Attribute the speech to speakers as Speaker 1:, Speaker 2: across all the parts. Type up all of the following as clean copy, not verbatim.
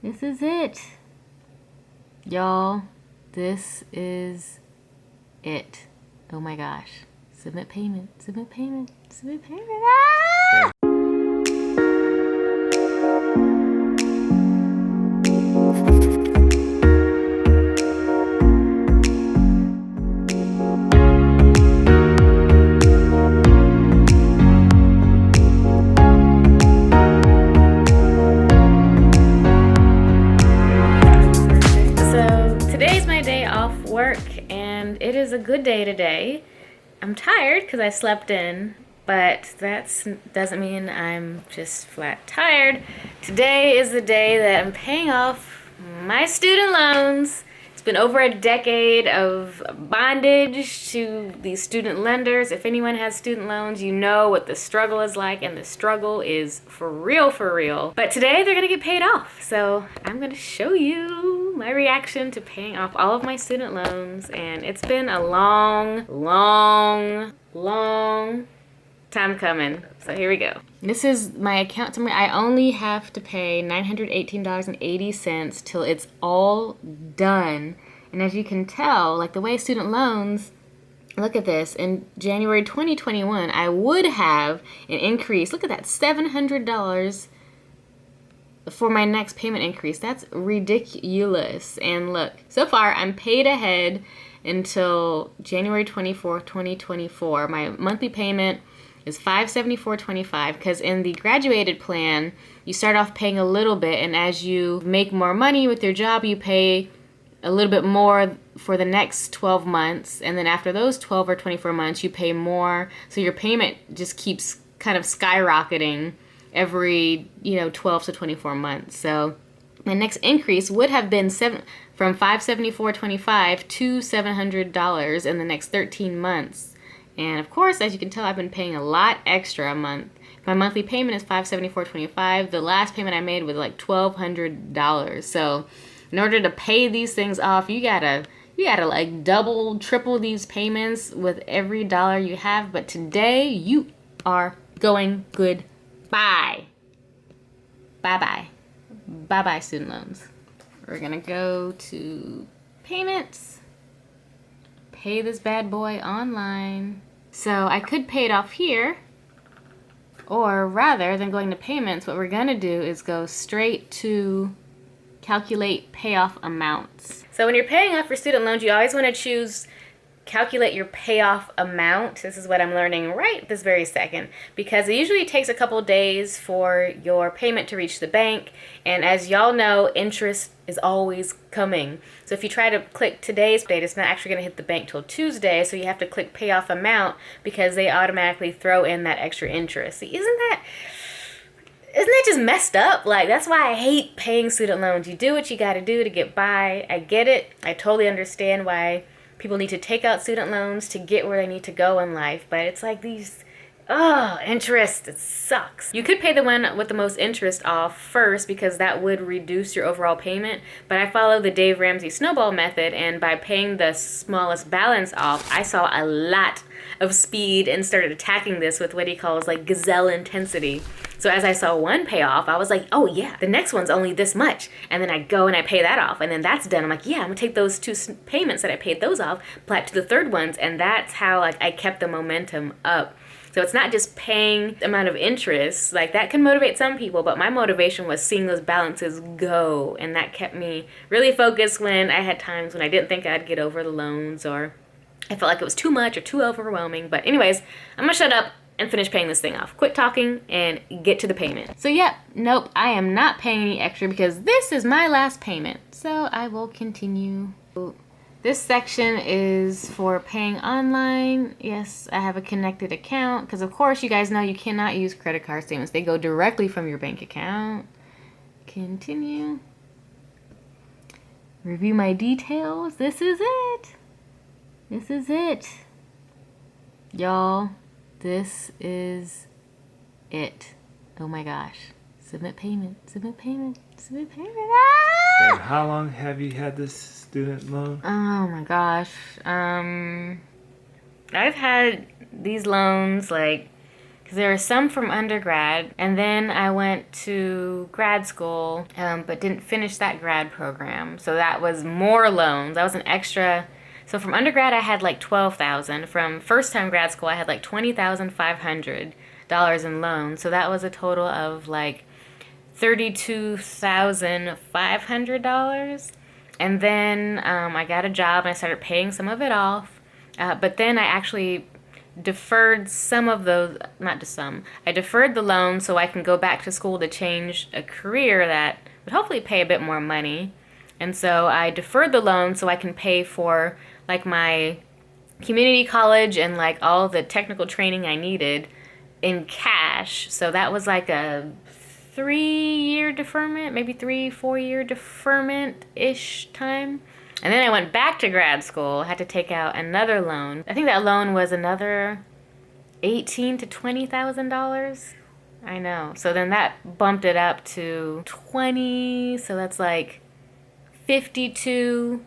Speaker 1: This is it. Y'all, this is it. Oh my gosh. Submit payment, submit payment, submit payment. Ah! Today's my day off work and it is a good day today. I'm tired because I slept in, but that doesn't mean I'm just flat tired. Today is the day that I'm paying off my student loans. It's been over a decade of bondage to these student lenders. If anyone has student loans, you know what the struggle is like, and the struggle is for real, for real. But today they're gonna get paid off. So I'm gonna show you my reaction to paying off all of my student loans. And it's been a long time coming. So here we go. This is my account summary. I only have to pay $918.80 till it's all done. And as you can tell, like the way student loans, look at this. In January 2021, I would have an increase. Look at that, $700 for my next payment increase. That's ridiculous. And look, so far I'm paid ahead until January 24th, 2024. My monthly payment is $574.25 because in the graduated plan, you start off paying a little bit, and as you make more money with your job, you pay a little bit more for the next 12 months, and then after those 12 or 24 months, you pay more. So your payment just keeps kind of skyrocketing every 12 to 24 months. So my next increase would have been from $574.25 to $700 in the next 13 months. And of course, as you can tell, I've been paying a lot extra a month. My monthly payment is $574.25. The last payment I made was like $1,200. So in order to pay these things off, you gotta like double, triple these payments with every dollar you have. But today you are going good. Bye. Bye-bye. Bye-bye, student loans. We're gonna go to payments. Pay this bad boy online. So I could pay it off here, or rather than going to payments, what we're gonna do is go straight to calculate payoff amounts. So when you're paying off your student loans, you always wanna choose calculate your payoff amount. This is what I'm learning right this very second, because it usually takes a couple days for your payment to reach the bank, and as y'all know, interest is always coming. So if you try to click today's date, it's not actually going to hit the bank till Tuesday, so you have to click payoff amount because they automatically throw in that extra interest. See, isn't that just messed up? Like, that's why I hate paying student loans. You do what you got to do to get by. I get it. I totally understand why people need to take out student loans to get where they need to go in life, but it's like these, interest, it sucks. You could pay the one with the most interest off first because that would reduce your overall payment, but I follow the Dave Ramsey snowball method, and by paying the smallest balance off, I saw a lot of speed and started attacking this with what he calls like gazelle intensity. So as I saw one pay off, I was like, oh yeah, the next one's only this much. And then I go and I pay that off. And then that's done. I'm like, yeah, I'm gonna take those two payments that I paid those off, apply it to the third ones. And that's how like I kept the momentum up. So it's not just paying the amount of interest, like that can motivate some people, but my motivation was seeing those balances go. And that kept me really focused when I had times when I didn't think I'd get over the loans, or I felt like it was too much or too overwhelming. But anyways, I'm gonna shut up and finish paying this thing off. Quit talking and get to the payment. So nope, I am not paying any extra because this is my last payment. So I will continue. This section is for paying online. Yes, I have a connected account because of course you guys know you cannot use credit card statements. They go directly from your bank account. Continue. Review my details. This is it. This is it. Y'all, this is it. Oh my gosh. Submit payment, submit payment, submit payment. Ah!
Speaker 2: And how long have you had this student loan?
Speaker 1: Oh my gosh. I've had these loans like because there were some from undergrad, and then I went to grad school, but didn't finish that grad program. So that was more loans. That was an extra. So from undergrad, I had like $12,000. From first time grad school, I had like $20,500 in loans. So that was a total of like $32,500. And then I got a job and I started paying some of it off. But then I actually deferred some of those, not just some, I deferred the loan so I can go back to school to change a career that would hopefully pay a bit more money. And so I deferred the loan so I can pay for like my community college and like all the technical training I needed in cash. So that was like a 3-year deferment, maybe 4-year deferment-ish time. And then I went back to grad school, had to take out another loan. I think that loan was another $18,000 to $20,000. I know. So then that bumped it up to 20, so that's like 52.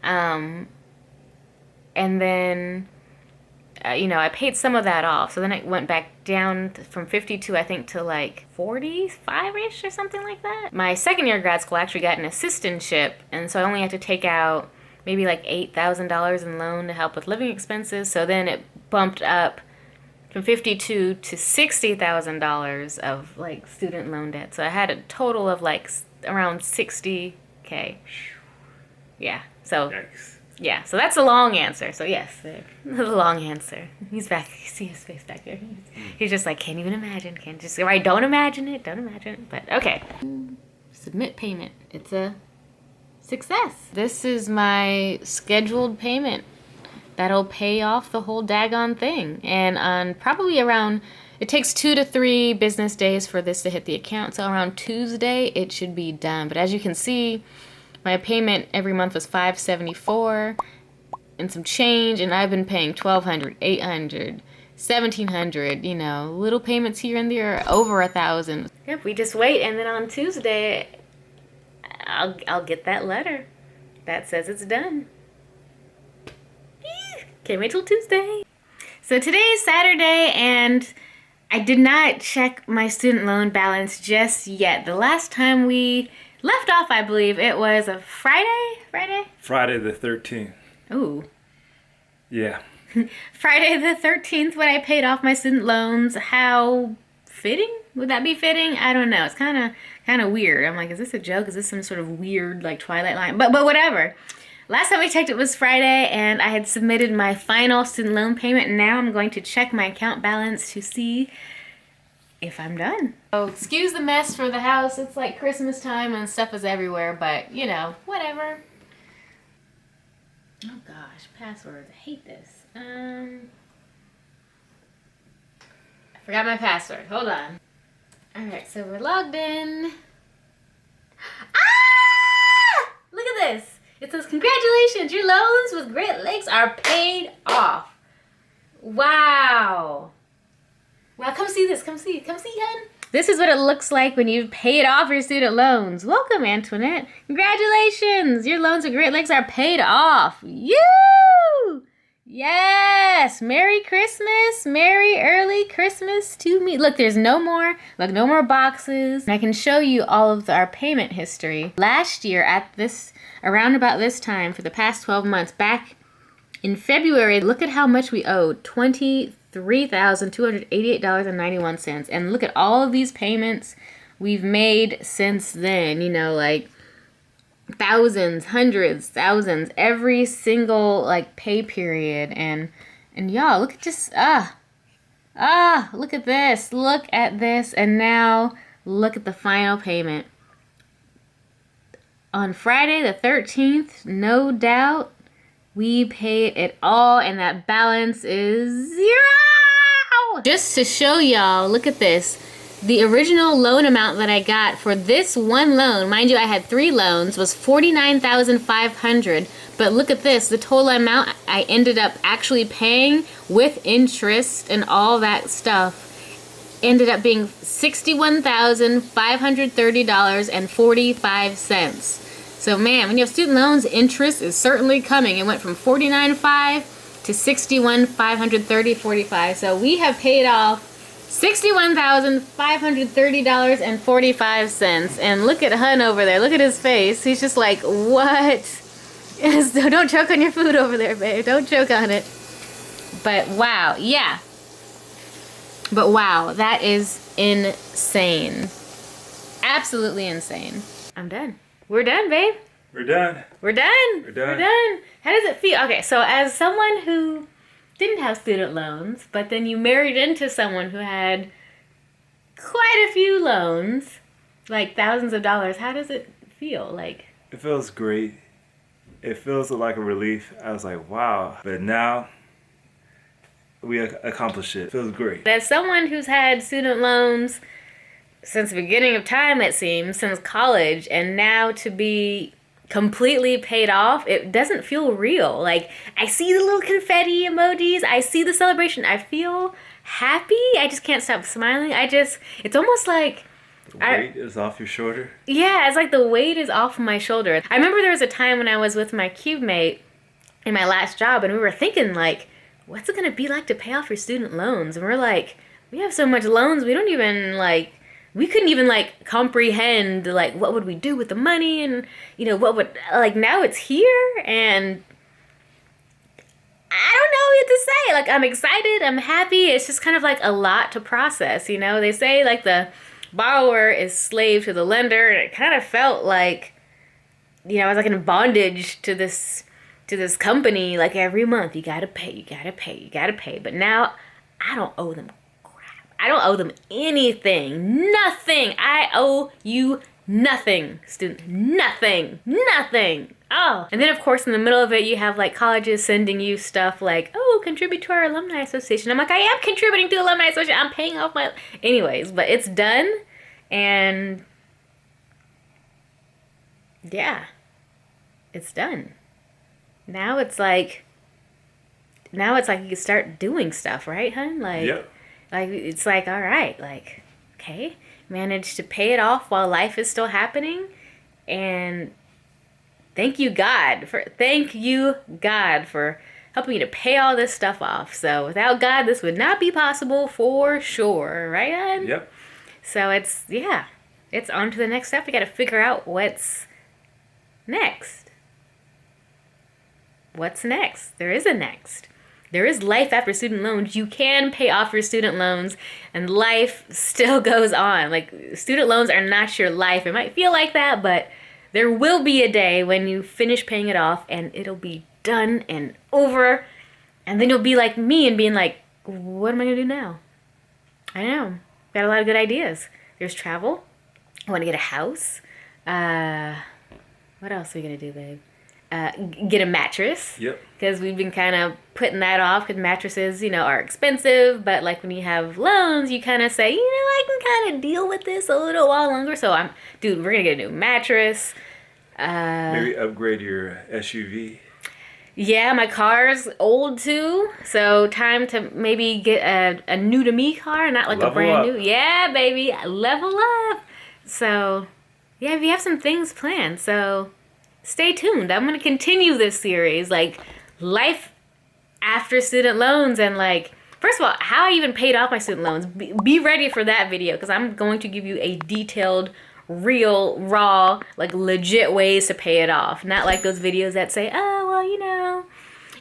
Speaker 1: And then I paid some of that off. So then it went back down from 52, I think, to like 45-ish or something like that. My second year of grad school, I actually got an assistantship. And so I only had to take out maybe like $8,000 in loan to help with living expenses. So then it bumped up from 52 to $60,000 of like student loan debt. So I had a total of like around $60K. Yeah. So. Yikes. Yeah, so that's a long answer. So yes, the long answer. He's back. You see his face back there. He's just like, can't even imagine. Can't just right. Don't imagine it. Don't imagine it. But okay. Submit payment. It's a success. This is my scheduled payment. That'll pay off the whole daggone thing. And on probably around, it takes 2 to 3 business days for this to hit the account. So around Tuesday, it should be done. But as you can see, my payment every month was $574 and some change, and I've been paying $1,200, $800, $1,700. Little payments here and there, over $1,000. Yep, we just wait, and then on Tuesday, I'll get that letter that says it's done. Can't wait till Tuesday. So today is Saturday, and I did not check my student loan balance just yet. The last time we left off, I believe it was a Friday?
Speaker 2: Friday the 13th.
Speaker 1: Ooh.
Speaker 2: Yeah.
Speaker 1: Friday the 13th when I paid off my student loans. How fitting? Would that be fitting? I don't know. It's kind of weird. I'm like, is this a joke? Is this some sort of weird like Twilight line? But whatever. Last time we checked, it was Friday, and I had submitted my final student loan payment. And now I'm going to check my account balance to see if I'm done. Oh, excuse the mess for the house. It's like Christmas time and stuff is everywhere, but whatever. Oh gosh, passwords. I hate this. I forgot my password. Hold on. Alright, so we're logged in. Ah! Look at this. It says, congratulations, your loans with Great Lakes are paid off. Wow. Wow, come see this. Come see, hon. This is what it looks like when you've paid off your student loans. Welcome, Antoinette. Congratulations. Your loans with Great Lakes are paid off. You! Yes. Merry Christmas. Merry early Christmas to me. Look, there's no more boxes. And I can show you all of our payment history. Last year around about this time, for the past 12 months, back in February, look at how much we owed. $23,288.91. And look at all of these payments we've made since then. like thousands, hundreds, thousands, every single like pay period. And y'all, look at just look at this. Look at this. And now look at the final payment. On Friday the 13th, no doubt, we paid it all, and that balance is 0. Just to show y'all, look at this. The original loan amount that I got for this one loan, mind you, I had 3 loans, was $49,500. But look at this, the total amount I ended up actually paying with interest and all that stuff ended up being $61,530.45. So man, when you have student loans, interest is certainly coming. It went from $49,500 to $61,530.45. So we have paid off $61,530.45. And look at Hun over there. Look at his face. He's just like, what? Don't choke on your food over there, babe. Don't choke on it. But wow, yeah. But wow, that is insane. Absolutely insane. I'm done. We're done, babe.
Speaker 2: We're done.
Speaker 1: We're done.
Speaker 2: We're done.
Speaker 1: We're done. How does it feel? Okay, so as someone who didn't have student loans, but then you married into someone who had quite a few loans, like thousands of dollars, how does it feel? Like,
Speaker 2: It feels great. It feels like a relief. I was like, wow. But now we accomplished it. It feels great.
Speaker 1: as someone who's had student loans since the beginning of time, it seems, since college, and now to be completely paid off, it doesn't feel real. Like, I see the little confetti emojis, I see the celebration, I feel happy, I just can't stop smiling. It's almost like
Speaker 2: The weight is off your shoulder.
Speaker 1: yeah, it's like the weight is off my shoulder. I remember there was a time when I was with my cube mate in my last job, and we were thinking, like, what's it gonna be like to pay off your student loans? And we're like, we have so much loans, we don't even, like, we couldn't even, like, comprehend, like, what would we do with the money, and, you know, what would, like, now it's here, and I don't know what to say. Like, I'm excited, I'm happy, it's just kind of, like, a lot to process, you know? They say, like, the borrower is slave to the lender, and it kind of felt like, you know, I was, like, in bondage to this company. Like, every month, you gotta pay, but now I don't owe them crap. I don't owe them anything. Nothing. I owe you nothing, student. Nothing. Oh. And then, of course, in the middle of it, you have, like, colleges sending you stuff like, oh, contribute to our alumni association. I'm like, I am contributing to the alumni association. I'm paying off my... Anyways, but it's done. And yeah, it's done. Now it's like you can start doing stuff, right, hun? Like,
Speaker 2: Yep.
Speaker 1: like it's like, all right, like, okay, managed to pay it off while life is still happening, and thank you God for helping me to pay all this stuff off. So without God, this would not be possible for sure, right, hun?
Speaker 2: Yep.
Speaker 1: So it's on to the next step. We got to figure out what's next. What's next? There is a next. There is life after student loans. You can pay off your student loans and life still goes on. Like, student loans are not your life. It might feel like that, but there will be a day when you finish paying it off and it'll be done and over. And then you'll be like me and being like, what am I going to do now? I know. Got a lot of good ideas. There's travel. I want to get a house. What else are we going to do, babe? Get a mattress.
Speaker 2: Yep.
Speaker 1: Because we've been kind of putting that off because mattresses, you know, are expensive. But, like, when you have loans, you kind of say, you know, I can kind of deal with this a little while longer. So, we're going to get a new mattress.
Speaker 2: Maybe upgrade your SUV.
Speaker 1: Yeah, my car's old too, so time to maybe get a new to me car, not like a
Speaker 2: Level
Speaker 1: brand
Speaker 2: up.
Speaker 1: new. Yeah, baby, level up. So, yeah, we have some things planned. So, stay tuned. I'm gonna continue this series, like, life after student loans, and, like, first of all, how I even paid off my student loans. Be ready for that video because I'm going to give you a detailed, real, raw, like, legit ways to pay it off. Not like those videos that say, oh, well, you know,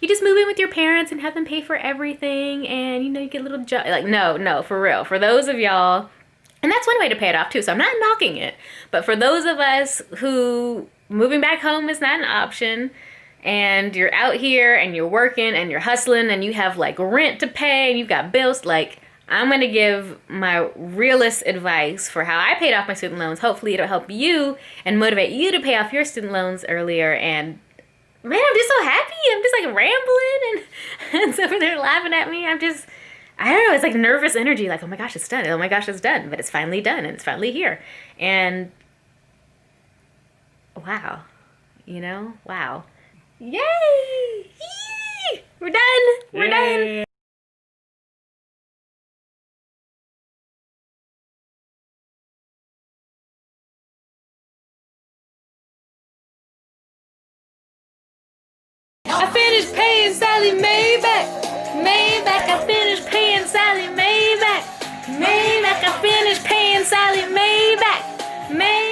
Speaker 1: you just move in with your parents and have them pay for everything and, you know, you get a little job. Like, no, for real. For those of y'all, and that's one way to pay it off too, so I'm not knocking it. But for those of us who moving back home is not an option, and you're out here and you're working and you're hustling and you have, like, rent to pay and you've got bills, like, I'm going to give my realist advice for how I paid off my student loans. Hopefully it'll help you and motivate you to pay off your student loans earlier. And, man, I'm just so happy. I'm just, like, rambling and so they're laughing at me. I don't know, it's like nervous energy. Like, oh my gosh, it's done. Oh my gosh, it's done. But it's finally done and it's finally here. And, wow. You know? Wow. Yay! Yee! We're done. We're done. I finished paying Sally Mae back. I finished paying Sally Mae back. Maybach, I finished paying Sally Maybach. Maybach.